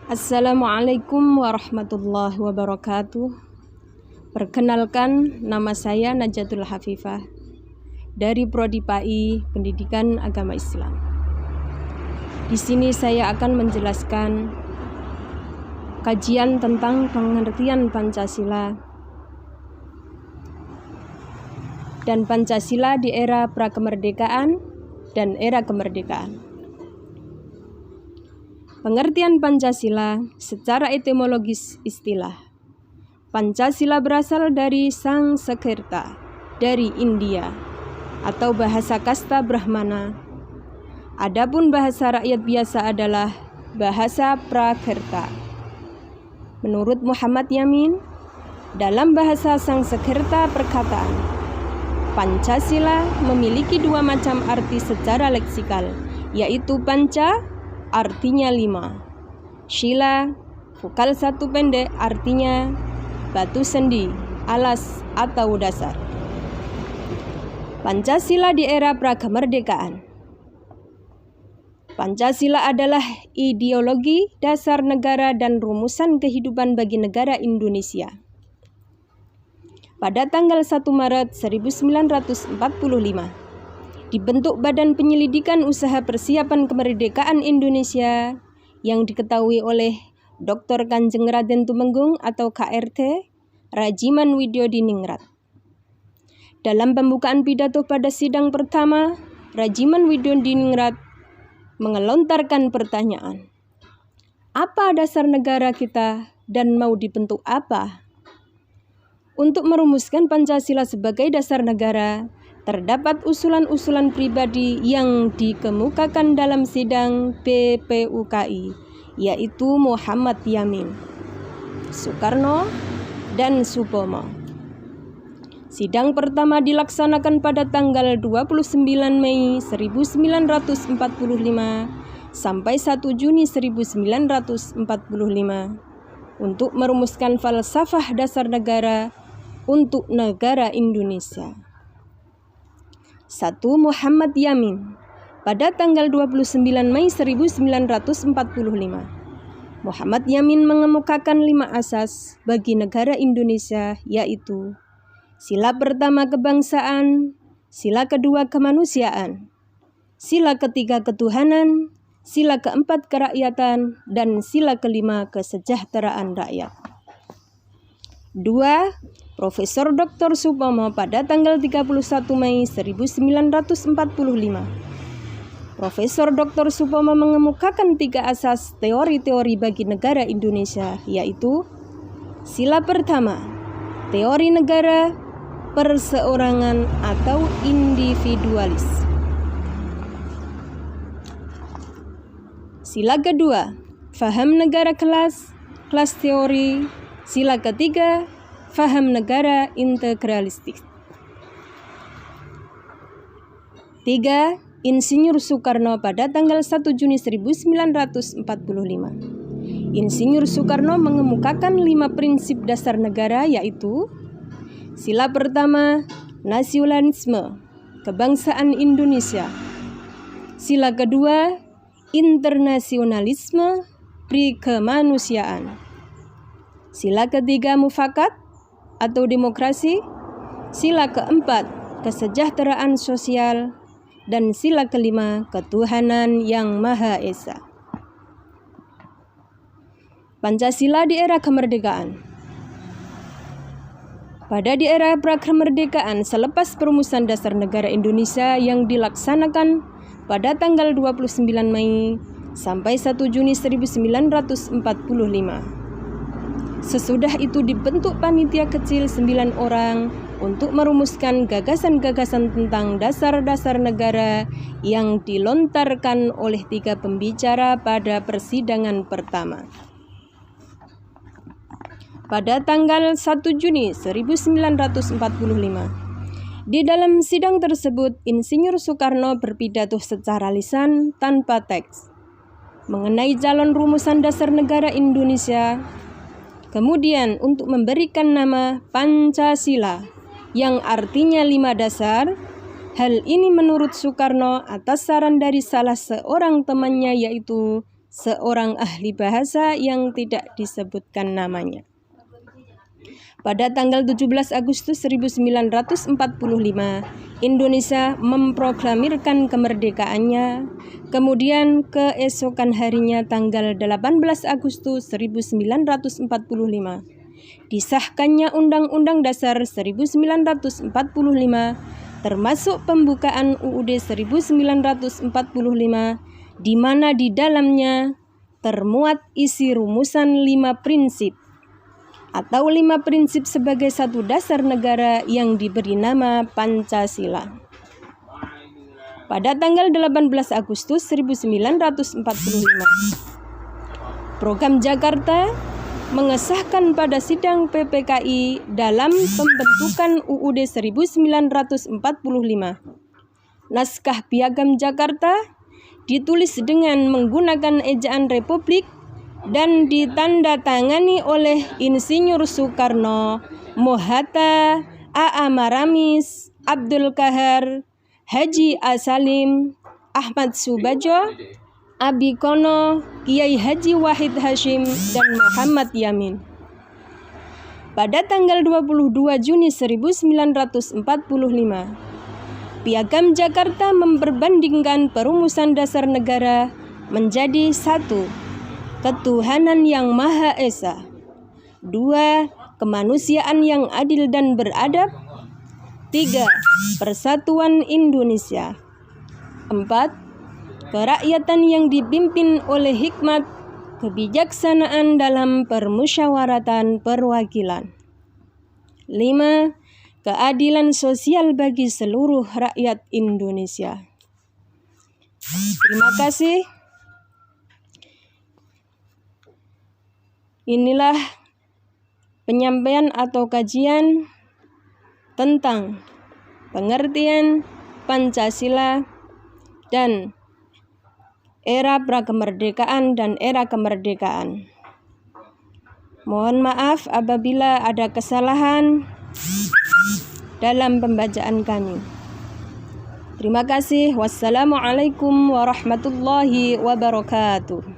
Assalamualaikum warahmatullahi wabarakatuh. Perkenalkan, nama saya Najatul Hafifah dari Prodi PAI Pendidikan Agama Islam. Di sini saya akan menjelaskan kajian tentang pengertian Pancasila dan Pancasila di era prakemerdekaan dan era kemerdekaan. Pengertian Pancasila secara etimologis istilah. Pancasila berasal dari Sangskrita, dari India, atau bahasa kasta Brahmana. Adapun bahasa rakyat biasa adalah bahasa Prakrta. Menurut Muhammad Yamin, dalam bahasa Sangskrita perkataan Pancasila memiliki dua macam arti secara leksikal, yaitu panca artinya 5, shila vokal 1 pendek artinya batu sendi, alas atau dasar. Pancasila di era prakemerdekaan. Pancasila adalah ideologi dasar negara dan rumusan kehidupan bagi negara Indonesia. Pada tanggal 1 Maret 1945, dibentuk Badan Penyelidikan Usaha Persiapan Kemerdekaan Indonesia yang diketahui oleh Dr. Kanjeng Raden Tumenggung atau KRT Rajiman Widyodiningrat. Dalam pembukaan pidato pada sidang pertama, Rajiman Widyodiningrat mengelontarkan pertanyaan, apa dasar negara kita dan mau dibentuk apa? Untuk merumuskan Pancasila sebagai dasar negara, terdapat usulan-usulan pribadi yang dikemukakan dalam sidang BPUKI, yaitu Muhammad Yamin, Soekarno, dan Supomo. Sidang pertama dilaksanakan pada tanggal 29 Mei 1945 sampai 1 Juni 1945 untuk merumuskan falsafah dasar negara untuk negara Indonesia. 1. Muhammad Yamin pada tanggal 29 Mei 1945. Muhammad Yamin mengemukakan 5 asas bagi negara Indonesia, yaitu sila pertama kebangsaan, sila kedua kemanusiaan, sila ketiga ketuhanan, sila keempat kerakyatan, dan sila kelima kesejahteraan rakyat. 2. Profesor Dr. Supomo pada tanggal 31 Mei 1945. Profesor Dr. Supomo mengemukakan 3 asas teori-teori bagi negara Indonesia, yaitu sila pertama, teori negara perseorangan atau individualis. Sila kedua, faham negara kelas teori. Sila ketiga, faham negara integralistik. 3. Insinyur Soekarno pada tanggal 1 Juni 1945. Insinyur Soekarno mengemukakan 5 prinsip dasar negara, yaitu sila pertama, nasionalisme, kebangsaan Indonesia. Sila kedua, internasionalisme, prikemanusiaan. Sila ketiga, mufakat atau demokrasi. Sila keempat, kesejahteraan sosial. Dan sila kelima, ketuhanan yang Maha Esa. Pancasila di era kemerdekaan. Pada di era prakemerdekaan, selepas perumusan dasar negara Indonesia yang dilaksanakan pada tanggal 29 Mei sampai 1 Juni 1945. Sesudah itu dibentuk panitia kecil 9 orang untuk merumuskan gagasan-gagasan tentang dasar-dasar negara yang dilontarkan oleh 3 pembicara pada persidangan pertama. Pada tanggal 1 Juni 1945, di dalam sidang tersebut Insinyur Soekarno berpidato secara lisan tanpa teks mengenai jalan rumusan dasar negara Indonesia. Kemudian untuk memberikan nama Pancasila yang artinya 5 dasar, hal ini menurut Soekarno atas saran dari salah seorang temannya, yaitu seorang ahli bahasa yang tidak disebutkan namanya. Pada tanggal 17 Agustus 1945, Indonesia memproklamirkan kemerdekaannya. Kemudian keesokan harinya tanggal 18 Agustus 1945, disahkannya Undang-Undang Dasar 1945, termasuk pembukaan UUD 1945, di mana di dalamnya termuat isi rumusan 5 prinsip atau 5 prinsip sebagai satu dasar negara yang diberi nama Pancasila. Pada tanggal 18 Agustus 1945, Program Jakarta mengesahkan pada sidang PPKI dalam pembentukan UUD 1945. Naskah Piagam Jakarta ditulis dengan menggunakan ejaan Republik dan ditandatangani oleh Insinyur Soekarno, Mohatta, A.A. Maramis, Abdul Qahar, Haji A. Salim, Ahmad Subajo, Abi Kono, Kiai Haji Wahid Hashim, dan Muhammad Yamin. Pada tanggal 22 Juni 1945, Piagam Jakarta memperbandingkan perumusan dasar negara menjadi 1. Ketuhanan yang Maha Esa. 2. Kemanusiaan yang adil dan beradab. 3. Persatuan Indonesia. 4. Kerakyatan yang dipimpin oleh hikmat, kebijaksanaan dalam permusyawaratan perwakilan. 5. Keadilan sosial bagi seluruh rakyat Indonesia. Terima kasih. Inilah penyampaian atau kajian tentang pengertian Pancasila dan era prakemerdekaan dan era kemerdekaan. Mohon maaf apabila ada kesalahan dalam pembacaan kami. Terima kasih. Wassalamualaikum warahmatullahi wabarakatuh.